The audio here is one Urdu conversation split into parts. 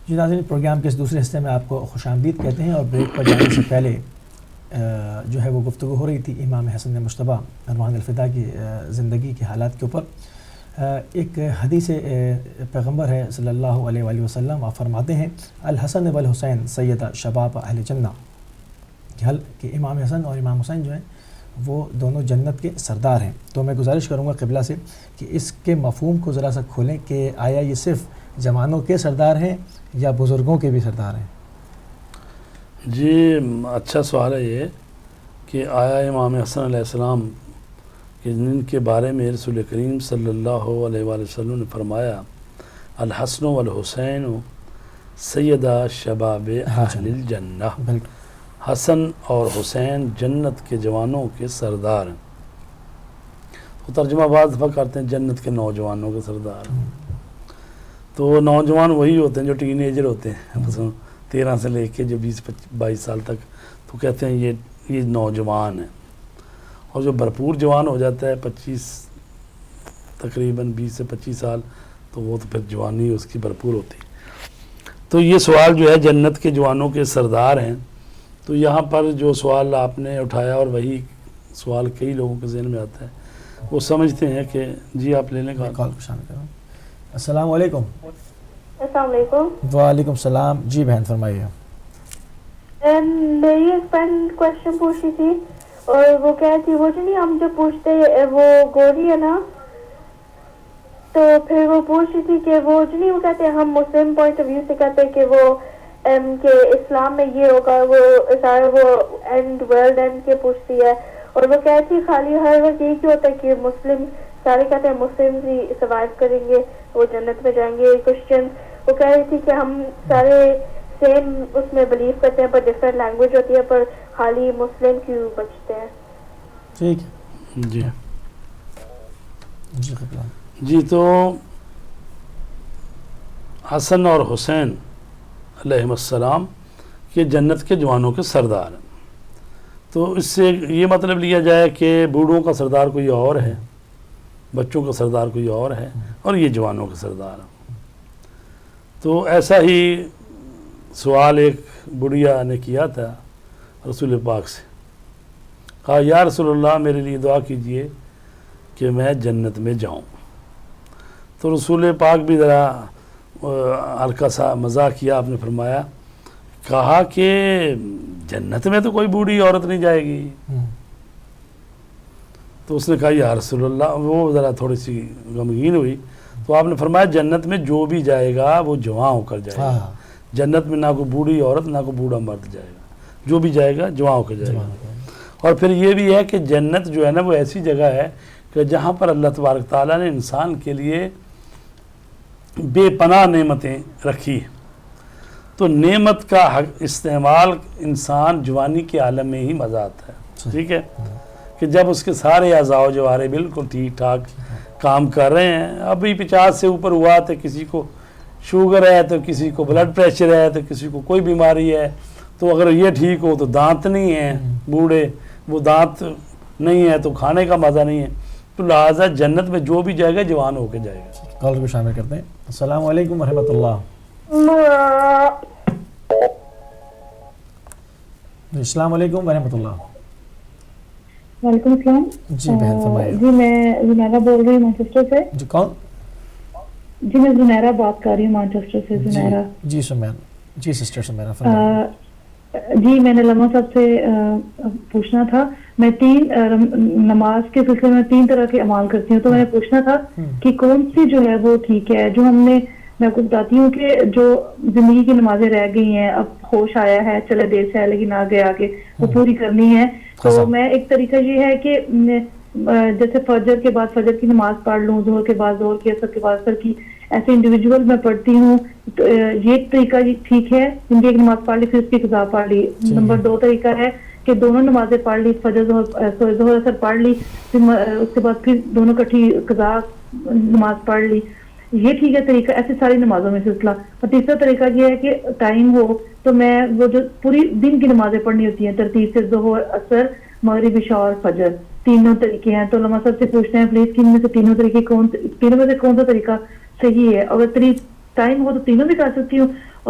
جی ناظرین، پروگرام کے اس دوسرے حصے میں آپ کو خوش آمدید کہتے ہیں، اور بریک پر جانے سے پہلے جو ہے وہ گفتگو ہو رہی تھی امام حسن مجتبیٰ روحان الفدا کی زندگی کے حالات کے اوپر۔ ایک حدیث پیغمبر ہے صلی اللہ علیہ وآلہ وسلم، آپ فرماتے ہیں الحسن والحسین سیدہ شباب اہل جنہ، کہ امام حسن اور امام حسین جو ہیں وہ دونوں جنت کے سردار ہیں۔ تو میں گزارش کروں گا قبلہ سے کہ اس کے مفہوم کو ذرا سا کھولیں کہ آیا یہ صرف جوانوں کے سردار ہیں یا بزرگوں کے بھی سردار ہیں؟ جی اچھا سوال ہے یہ کہ آیا امام حسن علیہ السلام کہ جن کے بارے میں رسول کریم صلی اللہ علیہ وآلہ وسلم نے فرمایا الحسن والحسین سیدہ شباب اہل الجنہ، حسن اور حسین جنت کے جوانوں کے سردار ہیں۔ تو ترجمہ بعض دفعہ کرتے ہیں جنت کے نوجوانوں کے سردار ہیں۔ تو نوجوان وہی ہوتے ہیں جو ٹین ایجر ہوتے ہیں، مثلا 13 سے لے کے جو 20-22 سال تک، تو کہتے ہیں یہ نوجوان ہیں۔ اور جو بھرپور جوان ہو جاتا ہے 25 تقریباً 20 سے 25 سال، تو وہ تو پھر جوانی اس کی بھرپور ہوتی ہے۔ تو یہ سوال جو ہے جنت کے جوانوں کے سردار ہیں، تو یہاں پر جو سوال آپ نے اٹھایا اور وہی سوال کئی لوگوں کے ذہن میں آتا ہے، وہ سمجھتے ہیں کہ جی آپ لے لیں کال کو شامل کروں۔ السلام علیکم۔ السلام علیکم۔ وعلیکم السلام، جی بہن فرمائیے۔ میری ایک فرینڈ کوشچن پوچھ رہی تھی، اور وہ کہہ رہی تھی وہ جو نہیں ہم جو پوچھتے وہ گوری ہے نا، تو پھر وہ پوچھ رہی تھی کہ وہ جو نہیں وہ کہتے ہم مسلم پوائنٹ آف ویو سے کہتے کہ وہ کہ اسلام میں یہ ہوگا، وہ سارا وہ اینڈ ورلڈ اینڈ کے پوچھتی ہے، اور وہ کہتی ہے خالی ہر وقت یہی کیوں ہوتا ہے کہ مسلم سارے کہتے ہیں مسلم ہی سروائیو کریں گے، وہ جنت میں جائیں گے۔ کوشچن وہ کہہ رہی تھی کہ ہم سارے سیم اس میں بلیو کرتے ہیں پر ڈفرینٹ لینگویج ہوتی ہے، پر خالی مسلم کیوں بچتے ہیں؟ ٹھیک ہے جی جی جی تو حسن اور حسین علیہم السلام یہ جنت کے جوانوں کے سردار ہیں۔ تو اس سے یہ مطلب لیا جائے کہ بوڑھوں کا سردار کوئی اور ہے، بچوں کا سردار کوئی اور ہے، اور یہ جوانوں کے سردار ہیں۔ تو ایسا ہی سوال ایک بڑھیا نے کیا تھا رسول پاک سے، کہا یا رسول اللہ میرے لیے دعا کیجئے کہ میں جنت میں جاؤں۔ تو رسول پاک بھی ذرا ہلکا سا مزاح کیا، آپ نے فرمایا، کہا کہ جنت میں تو کوئی بوڑھی عورت نہیں جائے گی۔ تو اس نے کہا یا رسول اللہ، وہ ذرا تھوڑی سی غمگین ہوئی، تو آپ نے فرمایا جنت میں جو بھی جائے گا وہ جوان ہو کر جائے گا، جنت میں نہ کوئی بوڑھی عورت نہ کوئی بوڑھا مرد جائے گا، جو بھی جائے گا جوان ہو کر جائے گا۔ اور پھر یہ بھی ہے کہ جنت جو ہے نا وہ ایسی جگہ ہے کہ جہاں پر اللہ تبارک تعالیٰ نے انسان کے لیے بے پناہ نعمتیں رکھی ہیں۔ تو نعمت کا استعمال انسان جوانی کے عالم میں ہی مزہ آتا ہے، ٹھیک ہے، کہ جب اس کے سارے اعضاء و جوارے بالکل ٹھیک ٹھاک کام کر رہے ہیں۔ ابھی 50 سے اوپر ہوا تو کسی کو شوگر ہے، تو کسی کو بلڈ پریشر ہے، تو کسی کو کوئی بیماری ہے، تو اگر یہ ٹھیک ہو تو دانت نہیں ہیں بوڑھے، وہ دانت نہیں ہے تو کھانے کا مزہ نہیں ہے۔ تو لہٰذا جنت میں جو بھی جائے گا جوان ہو کے جائے گا۔ کال کو شامل کرتے ہیں۔ السلام علیکم ورحمۃ اللہ۔ السلام علیکم ورحمۃ اللہ۔ وعلیکم السلام۔ جی بہن فرمائیے۔ جی میں زنیرہ بول رہی ہوں مانچسٹر سے۔ جی کون؟ جی میں زنیرہ بات کر رہی ہوں مانچسٹر سے۔ زنیرہ جی سمیرا، جی سسٹر سمیرا فرمائیے۔ جی میں نے علامہ صاحب سے پوچھنا تھا، میں نماز کے سلسلے میں 3 طرح کے اعمال کرتی ہوں، تو میں نے پوچھنا تھا کہ کون سی جو ہے وہ ٹھیک ہے، جو میں آپ کو بتاتی ہوں کہ جو زندگی کی نمازیں رہ گئی ہیں، اب ہوش آیا ہے، چلے دیر سے ہے لیکن آگے آگے وہ پوری کرنی ہے۔ تو میں ایک طریقہ یہ ہے کہ جیسے فجر کے بعد فجر کی نماز پڑھ لوں، ظہر کے بعد ظہر کی، عصر کے بعد عصر کی، ایسے انڈیویجول میں پڑھتی ہوں۔ یہ ایک طریقہ ٹھیک ہے، ان کی ایک نماز پڑھ لی پھر اس کی قضا پڑھ لی۔ نمبر 2 طریقہ ہے کہ دونوں نمازیں پڑھ لی، فجر ظہر عصر پڑھ لی، پھر اس کے بعد پھر دونوں کٹھی قضا نماز پڑھ لی، یہ ٹھیک ہے طریقہ، ایسے ساری نمازوں میں سلسلہ۔ اور تیسرا طریقہ یہ ہے کہ ٹائم ہو تو میں وہ جو پوری دن کی نمازیں پڑھنی ہوتی ہیں ترتیب سے، ظہر عصر مغرب عشاء اور فجر، تینوں طریقے ہیں۔ تو علامہ صاحب سے پوچھتے ہیں پلیز کہ ان میں سے تینوں طریقے تینوں میں سے کون سا طریقہ صحیح ہے؟ اگر ٹائم ہو تو تینوں بھی کر سکتی ہوں،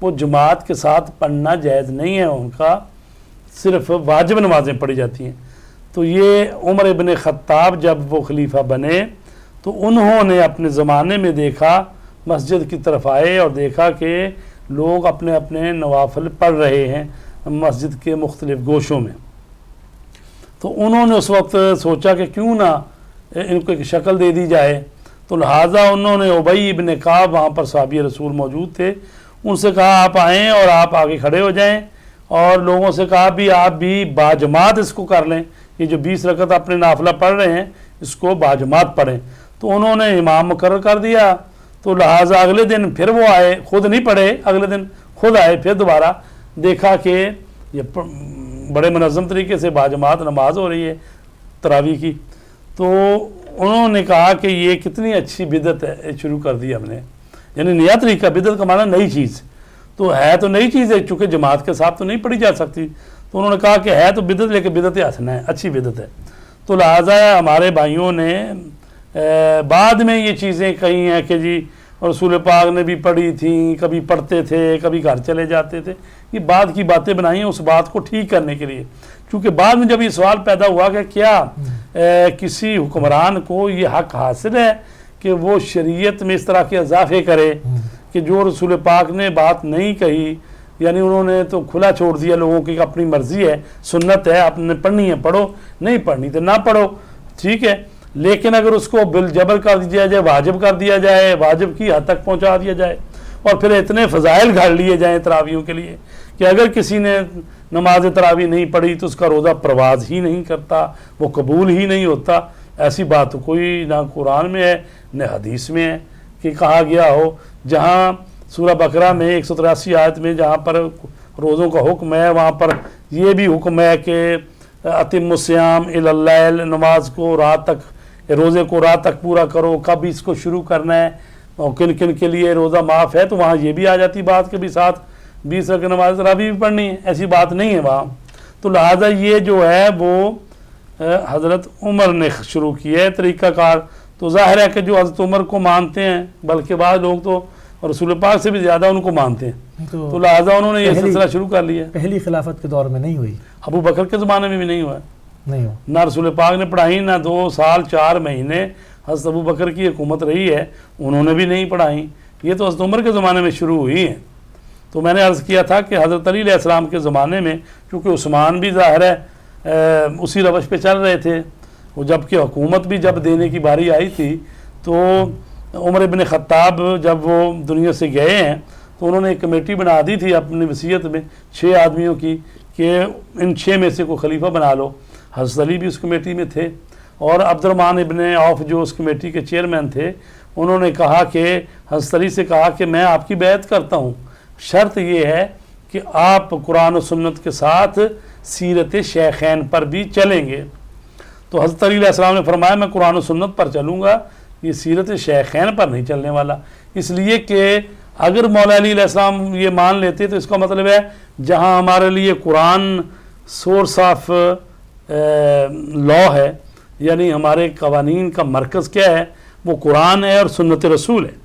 وہ جماعت کے ساتھ پڑھنا جائز نہیں ہے، ان کا صرف واجب نمازیں پڑھی جاتی ہیں۔ تو یہ عمر ابن خطاب جب وہ خلیفہ بنے تو انہوں نے اپنے زمانے میں دیکھا، مسجد کی طرف آئے اور دیکھا کہ لوگ اپنے اپنے نوافل پڑھ رہے ہیں مسجد کے مختلف گوشوں میں، تو انہوں نے اس وقت سوچا کہ کیوں نہ ان کو ایک شکل دے دی جائے، تو لہٰذا انہوں نے ابی ابن کعب، وہاں پر صحابی رسول موجود تھے، ان سے کہا آپ آئیں اور آپ آگے کھڑے ہو جائیں، اور لوگوں سے کہا بھی آپ بھی باجماعت اس کو کر لیں، یہ جو 20 رکعت اپنے نافلہ پڑھ رہے ہیں اس کو باجماعت پڑھیں۔ تو انہوں نے امام مقرر کر دیا، تو لہٰذا اگلے دن پھر وہ آئے، خود نہیں پڑھے، اگلے دن خود آئے، پھر دوبارہ دیکھا کہ یہ بڑے منظم طریقے سے باجماعت نماز ہو رہی ہے تراویح کی، تو انہوں نے کہا کہ یہ کتنی اچھی بدعت ہے، شروع کر دی ہم نے، یعنی نیا طریقہ، بدعت کا معنی نئی چیز، تو ہے تو نئی چیز ہے، چونکہ جماعت کے ساتھ تو نہیں پڑھی جا سکتی، تو انہوں نے کہا کہ ہے تو بدعت لیکن بدعت حسنہ ہے، اچھی بدعت ہے۔ تو لہٰذا ہمارے بھائیوں نے بعد میں یہ چیزیں کہی ہیں کہ جی رسول پاک نے بھی پڑھی تھیں، کبھی پڑھتے تھے، کبھی گھر چلے جاتے تھے، یہ بعد کی باتیں بنائی ہیں اس بات کو ٹھیک کرنے کے لیے، کیونکہ بعد میں جب یہ سوال پیدا ہوا کہ کیا کسی حکمران کو یہ حق حاصل ہے کہ وہ شریعت میں اس طرح کے اضافے کرے کہ جو رسول پاک نے بات نہیں کہی، یعنی انہوں نے تو کھلا چھوڑ دیا لوگوں کی اپنی مرضی ہے، سنت ہے، آپ نے پڑھنی ہے پڑھو، نہیں پڑھنی تو نہ پڑھو، ٹھیک ہے، لیکن اگر اس کو بالجبر کر دیا جائے، واجب کر دیا جائے، واجب کی حد تک پہنچا دیا جائے، اور پھر اتنے فضائل گھڑ لیے جائیں تراویحوں کے لیے کہ اگر کسی نے نماز تراویح نہیں پڑھی تو اس کا روزہ پرواز ہی نہیں کرتا، وہ قبول ہی نہیں ہوتا، ایسی بات کوئی نہ قرآن میں ہے نہ حدیث میں ہے کہ کہا گیا ہو۔ جہاں سورہ بقرہ میں 183 آیت میں جہاں پر روزوں کا حکم ہے، وہاں پر یہ بھی حکم ہے کہ اتم الصیام الی اللیل، نماز کو رات تک، روزے کو رات تک پورا کرو، کب اس کو شروع کرنا ہے اور کن کن کے لیے روزہ معاف ہے، تو وہاں یہ بھی آ جاتی بات کہ بھی ساتھ 20 رکعت نماز تراویح بھی پڑھنی ہے، ایسی بات نہیں ہے وہاں۔ تو لہٰذا یہ جو ہے وہ حضرت عمر نے شروع کی ہے طریقہ کار، تو ظاہر ہے کہ جو حضرت عمر کو مانتے ہیں، بلکہ بعض لوگ تو رسول پاک سے بھی زیادہ ان کو مانتے ہیں، تو لہٰذا انہوں نے یہ سلسلہ شروع کر لیا۔ پہلی خلافت کے دور میں نہیں ہوئی، ابو بکر کے زمانے میں بھی نہیں ہوا، نہیں ہوا، نہ رسول پاک نے پڑھائی، نہ 2 سال 4 مہینے حضرت ابو بکر کی حکومت رہی ہے، انہوں نے بھی نہیں پڑھائی، یہ تو حضرت عمر کے زمانے میں شروع ہوئی ہیں۔ تو میں نے عرض کیا تھا کہ حضرت علی علیہ السلام کے زمانے میں چونکہ عثمان بھی ظاہر ہے اسی روش پہ چل رہے تھے، وہ جب کہ حکومت بھی جب دینے کی باری آئی تھی تو عمر ابن خطاب جب وہ دنیا سے گئے ہیں تو انہوں نے ایک کمیٹی بنا دی تھی اپنی وصیت میں 6 آدمیوں کی کہ ان 6 میں سے کوئی خلیفہ بنا لو۔ حضرت علی بھی اس کمیٹی میں تھے، اور عبد الرحمن ابن عوف جو اس کمیٹی کے چیئرمین تھے، انہوں نے کہا کہ حضرت علی سے کہا کہ میں آپ کی بیعت کرتا ہوں، شرط یہ ہے کہ آپ قرآن و سنت کے ساتھ سیرت شیخین پر بھی چلیں گے۔ تو حضرت علی علیہ السلام نے فرمایا میں قرآن و سنت پر چلوں گا، یہ سیرت شیخین پر نہیں چلنے والا، اس لیے کہ اگر مولا علی علیہ السلام یہ مان لیتے تو اس کا مطلب ہے جہاں ہمارے لیے قرآن سورس آف لا ہے، یعنی ہمارے قوانین کا مرکز کیا ہے، وہ قرآن ہے اور سنت رسول ہے،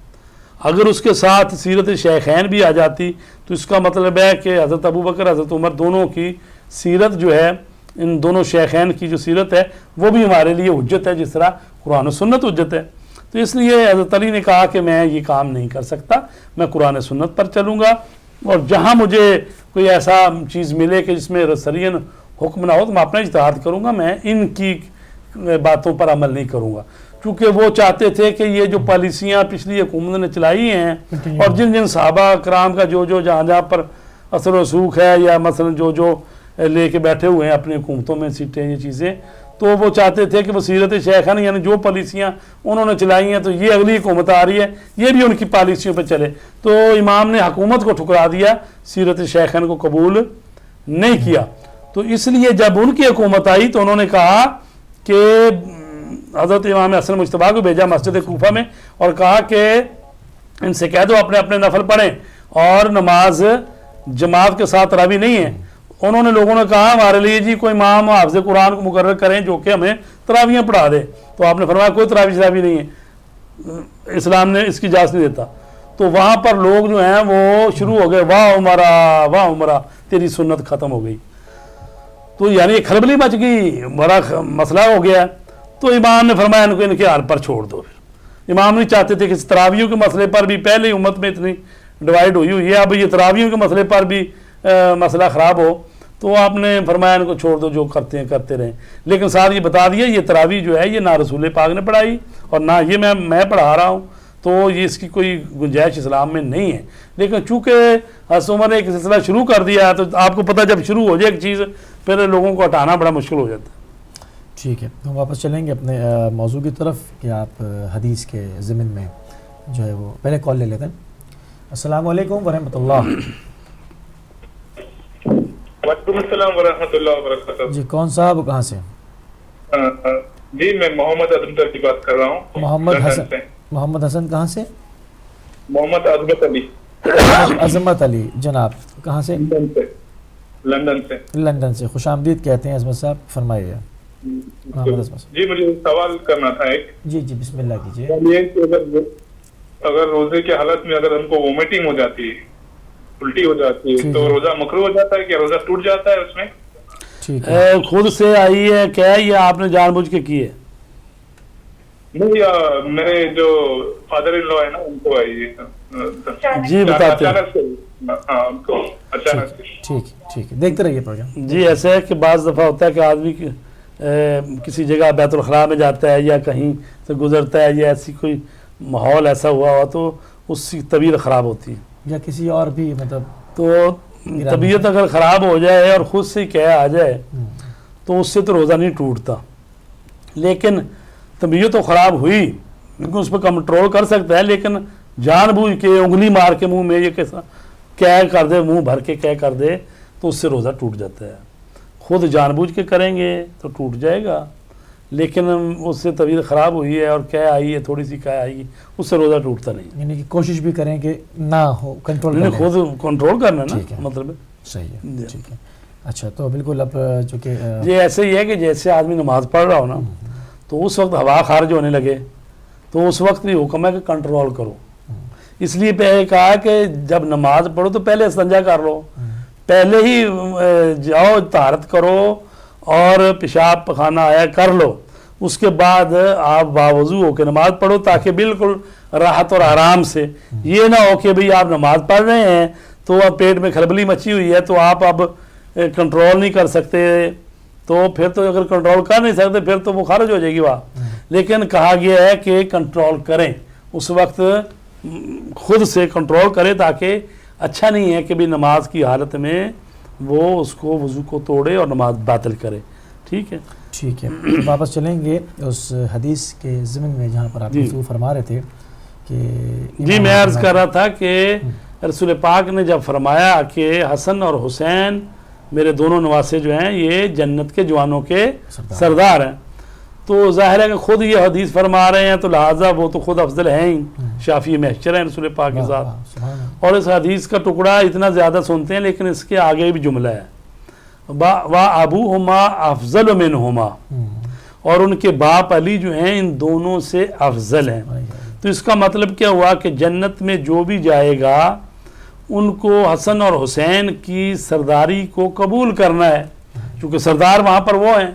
اگر اس کے ساتھ سیرت شیخین بھی آ جاتی تو اس کا مطلب ہے کہ حضرت ابو بکر حضرت عمر دونوں کی سیرت جو ہے، ان دونوں شیخین کی جو سیرت ہے وہ بھی ہمارے لیے حجت ہے، جس طرح قرآن و سنت حجت ہے۔ تو اس لیے حضرت علی نے کہا کہ میں یہ کام نہیں کر سکتا، میں قرآن سنت پر چلوں گا، اور جہاں مجھے کوئی ایسا چیز ملے کہ جس میں سرین حکم نہ ہو تو میں اپنا اجتہاد کروں گا، میں ان کی باتوں پر عمل نہیں کروں گا، کیونکہ وہ چاہتے تھے کہ یہ جو پالیسیاں پچھلی حکومت نے چلائی ہیں اور جن جن صحابہ کرام کا جو جہاں جہاں پر اثر و رسوخ ہے، یا مثلا جو لے کے بیٹھے ہوئے ہیں اپنی حکومتوں میں سیٹیں، یہ چیزیں، تو وہ چاہتے تھے کہ وہ سیرت شیخین یعنی جو پالیسیاں انہوں نے چلائی ہیں تو یہ اگلی حکومت آ رہی ہے یہ بھی ان کی پالیسیوں پہ چلے، تو امام نے حکومت کو ٹھکرا دیا، سیرت شیخین کو قبول نہیں کیا۔ تو اس لیے جب ان کی حکومت آئی تو انہوں نے کہا کہ حضرت امام حسن مجتبیٰ کو بھیجا مسجد کوفہ میں اور کہا کہ ان سے کہہ دو اپنے اپنے نفل پڑھیں، اور نماز جماعت کے ساتھ تراویح نہیں ہے۔ انہوں نے لوگوں نے کہا ہمارے لیے جی کوئی امام حافظ قرآن کو مقرر کریں جو کہ ہمیں تراویحیں پڑھا دے، تو آپ نے فرمایا کوئی تراویح نہیں ہے، اسلام نے اس کی اجازت نہیں دیتا۔ تو وہاں پر لوگ جو ہیں وہ شروع ہو گئے واہ عمرہ تیری سنت ختم ہو گئی. تو یعنی کھلبلی مچ گئی, بڑا مسئلہ ہو گیا. تو امام نے فرمایا ان کو ان کے حال پر چھوڑ دو. پھر امام نہیں چاہتے تھے کہ تراویحوں کے مسئلے پر بھی پہلے ہی امت میں اتنی ڈیوائیڈ ہوئی ہے, اب یہ تراویحوں کے مسئلے پر بھی مسئلہ خراب ہو, تو آپ نے فرمایا ان کو چھوڑ دو, جو کرتے ہیں کرتے رہیں. لیکن ساتھ یہ بتا دیا یہ تراویح جو ہے یہ نہ رسول پاک نے پڑھائی اور نہ یہ میں پڑھا رہا ہوں, تو یہ اس کی کوئی گنجائش اسلام میں نہیں ہے. لیکن چونکہ حضرت عمر نے ایک سلسلہ شروع کر دیا تو آپ کو پتہ جب شروع ہو جائے ایک چیز پھر لوگوں کو ہٹانا بڑا مشکل ہو جاتا ہے. ٹھیک ہے, ہم واپس چلیں گے اپنے موضوع کی طرف کہ آپ حدیث کے ضمن میں جو ہے وہ پہلے کال لے لیتے ہیں. السلام علیکم ورحمۃ اللہ. وعلیکم السلام ورحمۃ اللہ وبرکاتہ. جی کون صاحب کہاں سے؟ جی میں محمد عظمت کی بات کر رہا ہوں. محمد حسن کہاں سے؟ محمد عظمت علی. عظمت علی جناب کہاں سے؟ لندن سے. لندن سے. خوش آمدید کہتے ہیں عظمت صاحب, فرمائیے. جی مجھے سوال کرنا تھا ایک. جی بسم اللہ کیجیے. یہ کہ اگر روزے کے حالت میں اگر ہم کو وومیٹنگ ہو جاتی ہے, الٹی ہو جاتی ہے, تو روزہ مکروہ ہو جاتا ہے کہ روزہ ٹوٹ جاتا ہے اس میں؟ ٹھیک ہے. خود سے آئی ہے کیا یا آپ نے جان بوجھ کے کی ہے؟ نہیں, میرے جو فادر ان لا ہے نا ان کو آئی ہے. جی بتاتے ہیں. ٹھیک ہے, دیکھتے رہیے پروگرام. جی ایسا ہے کہ بعض دفعہ ہوتا ہے کہ آدمی کسی جگہ بیت الخلاء میں جاتا ہے یا کہیں سے گزرتا ہے یا ایسی کوئی ماحول ایسا ہوا تو اس کی طبیعت خراب ہوتی ہے, یا کسی اور بھی مطلب تو طبیعت اگر خراب ہو جائے اور خود سے کہہ آ جائے تو اس سے تو روزہ نہیں ٹوٹتا. لیکن طبیعت تو خراب ہوئی لیکن اس پہ کنٹرول کر سکتا ہے, لیکن جان بوجھ کے انگلی مار کے منہ میں یہ کیسا کیا کر دے, منہ بھر کے کیا کر دے, تو اس سے روزہ ٹوٹ جاتا ہے. خود جان بوجھ کے کریں گے تو ٹوٹ جائے گا, لیکن اس سے طبیعت خراب ہوئی ہے اور کیا آئی ہے تھوڑی سی کیا آئی, اس سے روزہ ٹوٹتا نہیں. یعنی کہ کوشش بھی کریں کہ نہ ہو, کنٹرول خود کنٹرول کرنا نا, مطلب صحیح ہے. ٹھیک ہے, اچھا تو بالکل. اب جو کہ یہ ایسے ہی ہے کہ جیسے آدمی نماز پڑھ رہا ہو نا, تو اس وقت ہوا خارج ہونے لگے تو اس وقت بھی حکم ہے کہ کنٹرول کرو. اس لیے پہلے کہا کہ جب نماز پڑھو تو پہلے استنجا کر لو, پہلے ہی جاؤ طہارت کرو اور پیشاب پخانہ آیا کر لو, اس کے بعد آپ باوضو ہو کے نماز پڑھو تاکہ بالکل راحت اور آرام سے. یہ نہ ہو کہ بھئی آپ نماز پڑھ رہے ہیں تو اب پیٹ میں کھلبلی مچی ہوئی ہے تو آپ اب کنٹرول نہیں کر سکتے, تو پھر تو اگر کنٹرول کر نہیں سکتے پھر تو وہ خارج ہو جائے گی وہاں. لیکن کہا گیا ہے کہ کنٹرول کریں, اس وقت خود سے کنٹرول کرے, تاکہ اچھا نہیں ہے کہ بھی نماز کی حالت میں وہ اس کو وضو کو توڑے اور نماز باطل کرے. ٹھیک ہے, ٹھیک ہے. واپس چلیں گے اس حدیث کے ضمن میں جہاں پر آپ گفتگو فرما رہے تھے کہ جی میں عرض کر رہا تھا کہ رسول پاک نے جب فرمایا کہ حسن اور حسین میرے دونوں نواسے جو ہیں یہ جنت کے جوانوں کے سردار ہیں, تو ظاہر ہے کہ خود یہ حدیث فرما رہے ہیں تو لہٰذا وہ تو خود افضل ہیں ہی, شافی محشر ہیں رسول پاک کے ساتھ. اور اس حدیث کا ٹکڑا اتنا زیادہ سنتے ہیں لیکن اس کے آگے بھی جملہ ہے وا ابوہما افضل منہما, اور ان کے باپ علی جو ہیں ان دونوں سے افضل ہیں. تو اس کا مطلب کیا ہوا کہ جنت میں جو بھی جائے گا ان کو حسن اور حسین کی سرداری کو قبول کرنا ہے, کیونکہ سردار وہاں پر وہ ہیں.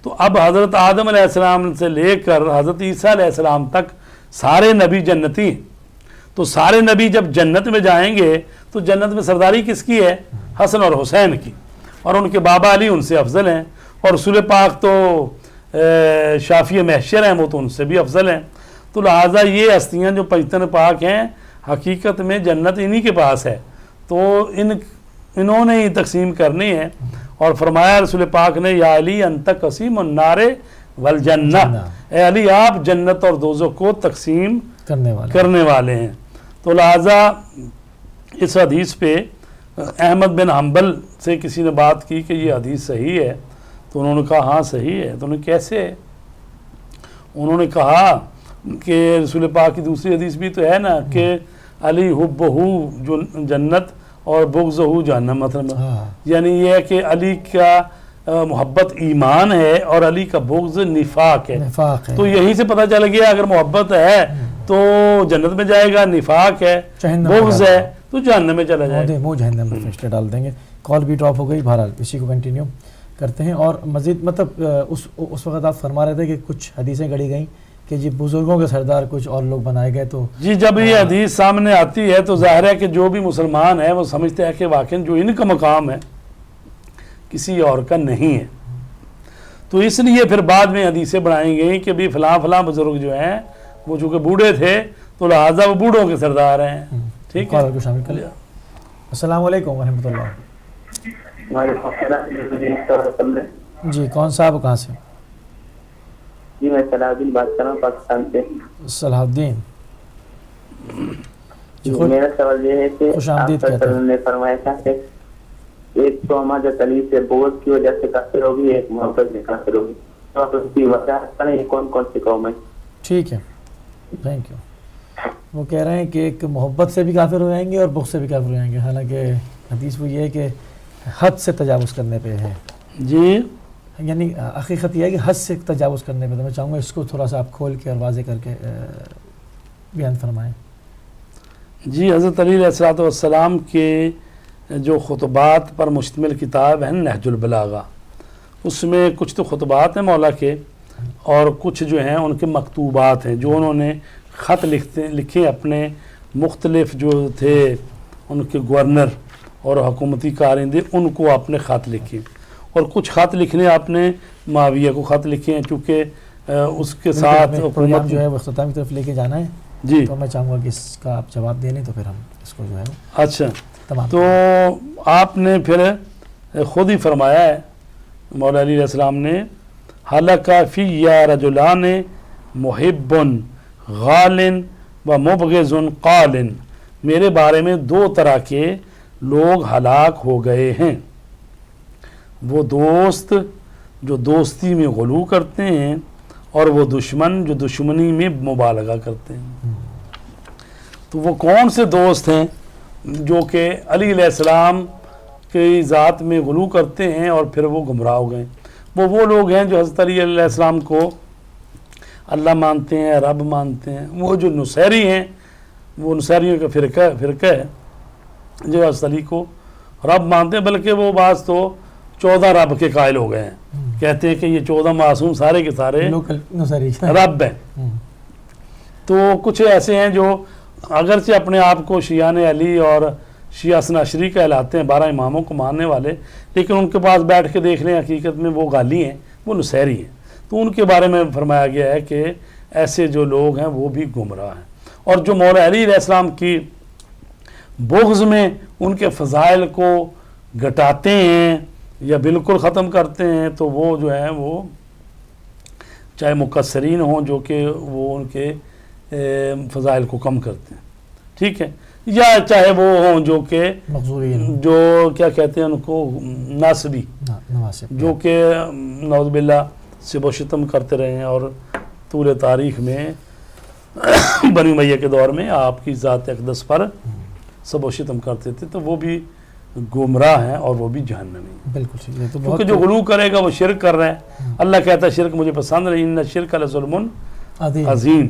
تو اب حضرت آدم علیہ السلام سے لے کر حضرت عیسیٰ علیہ السلام تک سارے نبی جنتی ہیں. تو سارے نبی جب جنت میں جائیں گے تو جنت میں سرداری کس کی ہے؟ حسن اور حسین کی, اور ان کے بابا علی ان سے افضل ہیں, اور رسول پاک تو شافی محشر ہیں, وہ تو ان سے بھی افضل ہیں. تو لہٰذا یہ ہستیاں جو پنجتن پاک ہیں حقیقت میں جنت انہی کے پاس ہے, تو انہوں نے ہی تقسیم کرنی ہے. اور فرمایا رسول پاک نے یا علی انت قسیم النار والجنہ, اے علی آپ جنت اور دوزخ کو تقسیم کرنے والے ہیں. تو لہٰذا اس حدیث پہ احمد بن حنبل سے کسی نے بات کی کہ یہ حدیث صحیح ہے, تو انہوں نے کہا ہاں صحیح ہے. تو انہوں نے کیسے, انہوں نے کہا کہ رسول پاک کی دوسری حدیث بھی تو ہے نا کہ علی حبہ جو جنت اور بغضہ جہنم, مطلب یعنی یہ ہے کہ علی کا محبت ایمان ہے اور علی کا بغض نفاق ہے. نفاق ہے. تو یہیں سے پتہ چل گیا اگر محبت ہے تو جنت میں جائے گا, نفاق ہے بغض ہے تو جہنم میں چلا جائے گا. منہ جہنم میں فرشتے ڈال دیں گے. کال بھی ڈراپ ہو گئی, بہرحال اسی کو کنٹینیو کرتے ہیں. اور مزید مطلب اس وقت آپ فرما رہے تھے کہ کچھ حدیثیں گڑھی گئیں کہ جی بزرگوں کے سردار کچھ اور لوگ بنائے گئے. تو جی جب یہ حدیث سامنے آتی ہے تو ظاہر ہے کہ جو بھی مسلمان ہے وہ سمجھتے ہیں کہ واقعی جو ان کا مقام ہے کسی اور کا نہیں ہے. تو اس لیے پھر بعد میں حدیثیں بنائی گئیں کہ بھی فلاں فلاں بزرگ جو ہیں وہ چونکہ بوڑھے تھے تو لہٰذا وہ بوڑھوں کے سردار ہیں. ٹھیک ہے, کو شامل کر لیا. السلام علیکم ورحمۃ اللہ. جی کون صاحب کہاں سے؟ جی میں صلاح الدین بات کر رہا ہوں پاکستان سے. صلاح الدین میرا سوال یہ ہے کہ خوش آمدید آپ نے فرمایا تھا کہ ایک تو ہمارا علی سے بغض کی وجہ سے کافر ہوگی, ایک محبت میں کافر ہوگی, تو آپ اس کی وضاحت کریں یہ کون کون سی قوم ہے؟ ٹھیک ہے, تھینک یو. وہ کہہ رہے ہیں کہ ایک محبت سے بھی کافر ہو جائیں گے اور بغض سے بھی کافر ہو جائیں گے, حالانکہ حدیث وہ یہ ہے کہ حد سے تجاوز کرنے پہ ہے. جی یعنی حقیقت یہ ہے کہ حد سے تجاوز کرنے پہ. تو میں چاہوں گا اس کو تھوڑا سا آپ کھول کے اور واضح کر کے بیان فرمائیں. جی حضرت علی علیہ السلام کے جو خطبات پر مشتمل کتاب ہے نہج البلاغہ, اس میں کچھ تو خطبات ہیں مولا کے اور کچھ جو ہیں ان کے مکتوبات ہیں جو انہوں نے خط لکھے اپنے مختلف جو تھے ان کے گورنر اور حکومتی کارندے, ان کو آپ نے خط لکھے. اور کچھ خط لکھنے آپ نے معاویہ کو خط لکھے ہیں چونکہ اس کے ساتھ پروگرام جو ہے وہ اختتام کی طرف لے کے جانا ہے. جی تو میں چاہوں گا کہ اس کا آپ جواب دیں تو پھر ہم اس کو جو ہے اچھا تمام. تو آپ نے پھر خود ہی فرمایا ہے مولا علی علیہ السلام نے حلقہ فی یا رجلان محب غال و مبغض قال, میرے بارے میں دو طرح کے لوگ ہلاک ہو گئے ہیں, وہ دوست جو دوستی میں غلو کرتے ہیں اور وہ دشمن جو دشمنی میں مبالغہ کرتے ہیں. تو وہ کون سے دوست ہیں جو کہ علی علیہ السلام کی ذات میں غلو کرتے ہیں اور پھر وہ گمراہ ہو گئے؟ وہ لوگ ہیں جو حضرت علی علیہ السلام کو اللہ مانتے ہیں, رب مانتے ہیں. وہ جو نصیری ہیں وہ نصیریوں کا فرقہ ہے جو حضرت علی کو رب مانتے ہیں, بلکہ وہ بعض تو 14 رب کے قائل ہو گئے ہیں. کہتے ہیں کہ یہ 14 معصوم سارے کے سارے رب ہیں. تو کچھ ایسے ہیں جو اگرچہ اپنے آپ کو شیعان علی اور شیعہ اثناعشری کہلاتے ہیں, 12 اماموں کو ماننے والے, لیکن ان کے پاس بیٹھ کے دیکھ لیں حقیقت میں وہ غالی ہیں, وہ نصیری ہیں. تو ان کے بارے میں فرمایا گیا ہے کہ ایسے جو لوگ ہیں وہ بھی گمراہ ہیں. اور جو مولا علی علیہ السلام کی بغض میں ان کے فضائل کو گھٹاتے ہیں یا بالکل ختم کرتے ہیں تو وہ جو ہیں وہ چاہے مقصرین ہوں جو کہ وہ ان کے فضائل کو کم کرتے ہیں, ٹھیک ہے, یا چاہے وہ ہوں جو کہ جو کیا کہتے ہیں ان کو ناصبی, جو کہ نعوذ باللہ سب و شتم کرتے رہے ہیں اور طول تاریخ میں بنی امیہ کے دور میں آپ کی ذات اقدس پر سب و شتم کرتے تھے, تو وہ بھی گمراہ ہیں اور وہ بھی جہنمی. بالکل, کیونکہ جو غلو کرے گا وہ شرک کر رہا ہے. اللہ کہتا ہے شرک مجھے پسند نہیں, ان شرک لظلم عظیم.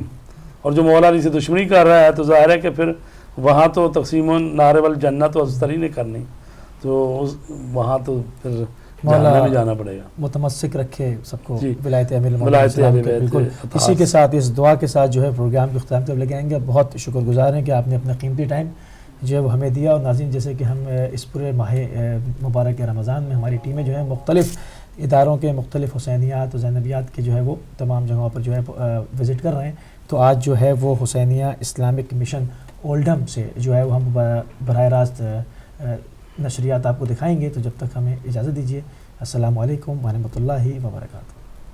اور جو مولا علی سے دشمنی کر رہا ہے تو ظاہر ہے کہ پھر وہاں تو تقسیم النار والجنہ تو حضرت علی نے کرنی, تو وہاں تو پھر جہنم میں جانا پڑے گا. متمسک رکھے سب کو جی. ولایت امیر ولایت المومنین. بالکل اسی کے ساتھ اس دعا کے ساتھ جو ہے پروگرام کی اختتام تک لے کے آئیں گے. بہت شکر گزار ہیں کہ آپ نے اپنا قیمتی ٹائم جو ہے وہ ہمیں دیا. اور ناظرین, جیسے کہ ہم اس پورے ماہ مبارک رمضان میں ہماری ٹیمیں جو ہیں مختلف اداروں کے مختلف حسینیات و زینبیات کے جو ہے وہ تمام جگہوں پر جو ہے وزٹ کر رہے ہیں. تو آج جو ہے وہ حسینیہ اسلامک مشن اولڈم سے جو ہے وہ ہم براہ راست نشریات آپ کو دکھائیں گے. تو جب تک ہمیں اجازت دیجیے. السلام علیکم ورحمۃ اللہ وبرکاتہ.